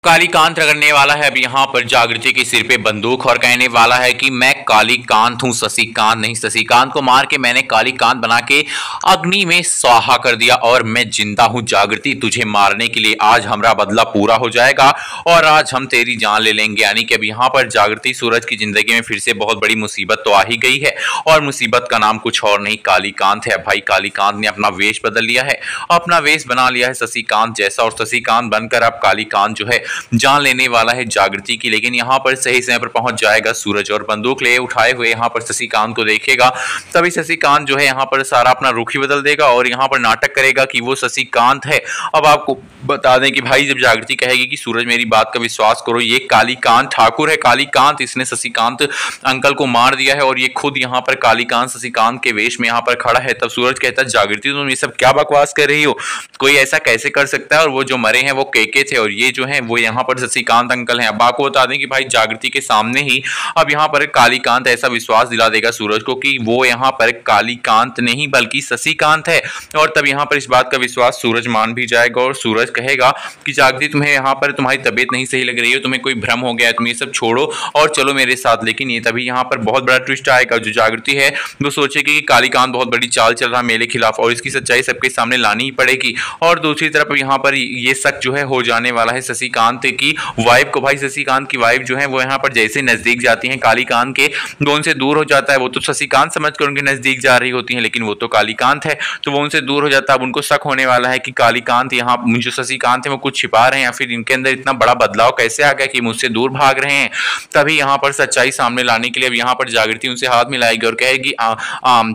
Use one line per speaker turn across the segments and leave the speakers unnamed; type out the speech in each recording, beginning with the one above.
कालीकांत रगड़ने वाला है अब यहाँ पर जागृति के सिर पे बंदूक और कहने वाला है कि मैं कालीकांत हूँ, शशिकांत नहीं। शशिकांत को मार के मैंने कालीकांत बना के अग्नि में स्वाहा कर दिया और मैं जिंदा हूँ जागृति, तुझे मारने के लिए आज हमारा बदला पूरा हो जाएगा और आज हम तेरी जान ले लेंगे। यानी कि अब यहाँ पर जागृति सूरज की जिंदगी में फिर से बहुत बड़ी मुसीबत तो आ ही गई है और मुसीबत का नाम कुछ और नहीं कालीकांत है। भाई कालीकांत ने अपना वेश बदल लिया है, अपना वेश बना लिया है शशिकांत जैसा और शशिकांत बनकर अब कालीकांत जो है जान लेने वाला है जागृति की। लेकिन यहाँ पर सही समय पर पहुंच जाएगा सूरज और बंदूक ले उठाए हुए यहाँ पर शशिकांत को देखेगा। तभी शशिकांत जो है यहाँ पर सारा अपना रुख ही बदल देगा और यहाँ पर नाटक करेगा कि वो शशिकांत है। अब आपको बता दें कि भाई जब जागृति कहेगी कि सूरज मेरी बात का विश्वास करो, ये कालीकांत ठाकुर है, कालीकांत इसने शशिकांत अंकल को मार दिया है और ये खुद यहाँ पर कालीकांत शशिकांत के वेश में यहाँ पर खड़ा है। तब सूरज कहता है जागृति तुम ये सब क्या बकवास कर रही हो, कोई ऐसा कैसे कर सकता है, और वो जो मरे हैं वो केके थे और ये जो है वो यहाँ पर शशिकांत अंकल हैं। अब आपको बता दें कि भाई जागृति के सामने ही अब यहाँ पर कालीकांत ऐसा विश्वास दिला देगा सूरज को कि वो यहाँ पर कालीकांत नहीं बल्कि शशिकांत है। और तब यहाँ पर इस बात का विश्वास सूरज मान भी जाएगा और सूरज कहेगा कि जागृति तुम्हें यहाँ पर तुम्हारी तबीयत नहीं सही लग रही है, तुम्हें कोई भ्रम हो गया है, तुम ये सब छोड़ो और चलो मेरे साथ। लेकिन ये तभी यहाँ पर बहुत बड़ा ट्विस्ट आएगा। जो जागृति है वो सोचेगी कि कालीकांत बहुत बड़ी चाल चल रहा है मेरे खिलाफ और इसकी सच्चाई सबके सामने लानी ही पड़ेगी। और दूसरी तरफ यहाँ पर ये शक जो है हो जाने वाला है शशिकांत की वाइफ को। भाई शशिकांत की वाइफ जो है वो यहाँ पर जैसे नजदीक जाती हैं कालीकांत के, वो उनसे दूर हो जाता है। वो तो शशिकांत समझकर उनके नजदीक जा रही होती हैं लेकिन वो तो कालीकांत है, तो वो उनसे दूर हो जाता है। अब उनको शक होने वाला है कि कालीकांत यहाँ जो शशिकांत है वो कुछ छिपा रहे हैं या फिर इनके अंदर इतना बड़ा बदलाव कैसे आ गया कि मुझसे दूर भाग रहे हैं। तभी यहाँ पर सच्चाई सामने लाने के लिए अब यहाँ पर जागृति उनसे हाथ मिलाएगी और कहेगी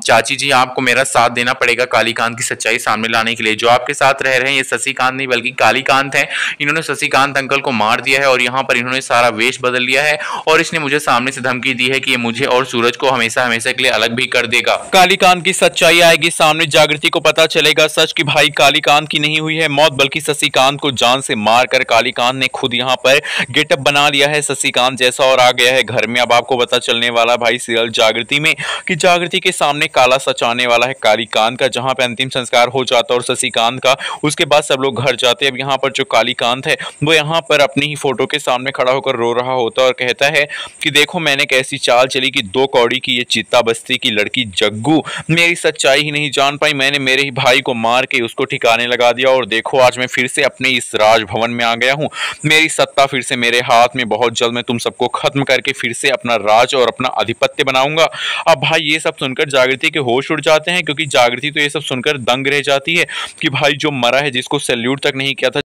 चाची जी आपको मेरा साथ देना पड़ेगा कालीकांत की सच्चाई सामने लाने के लिए। जो आपके साथ रह रहे हैं ये शशिकांत नहीं बल्कि कालीकांत है, इन्होंने शशिकांत अंकल को मार दिया है और यहाँ पर इन्होंने सारा वेश बदल लिया है और इसने मुझे सामने से धमकी दी है कि ये मुझे और सूरज को हमेशा हमेशा के लिए अलग भी कर देगा। कालीकांत की सच्चाई आएगी सामने, जागृति को पता चलेगा सच कि भाई कालीकांत की नहीं हुई है मौत बल्कि शशिकांत को जान से मारकर कालीकांत ने खुद यहाँ पर गेटअप बना लिया है शशिकांत जैसा और आ गया है घर में। अब आपको पता चलने वाला भाई सीरियल जागृति में कि जागृति के सामने काला सच आने वाला है कालीकांत का, जहां पे अंतिम संस्कार हो जाता है और शशिकांत का। उसके बाद सब लोग घर जाते हैं। अब यहाँ पर जो कालीकांत है वो यहाँ पर अपनी ही फोटो के सामने खड़ा होकर रो रहा होता है और कहता है कि देखो मैंने कैसी चाल चली कि 2 कौड़ी की ये चित्ता बस्ती की लड़की जग्गू मेरी सच्चाई ही नहीं जान पाई, मैंने मेरे ही भाई को मार के उसको ठिकाने लगा दिया और देखो आज मैं फिर से अपने इस राजभवन में आ गया हूँ, मेरी सत्ता फिर से मेरे हाथ में, बहुत जल्द मैं तुम सबको खत्म करके फिर से अपना राज और अपना आधिपत्य बनाऊंगा। अब भाई ये सब सुनकर जागृति के होश उड़ जाते हैं क्योंकि जागृति तो ये सब सुनकर दंग रह जाती है कि भाई जो मरा है जिसको सैल्यूट तक नहीं किया था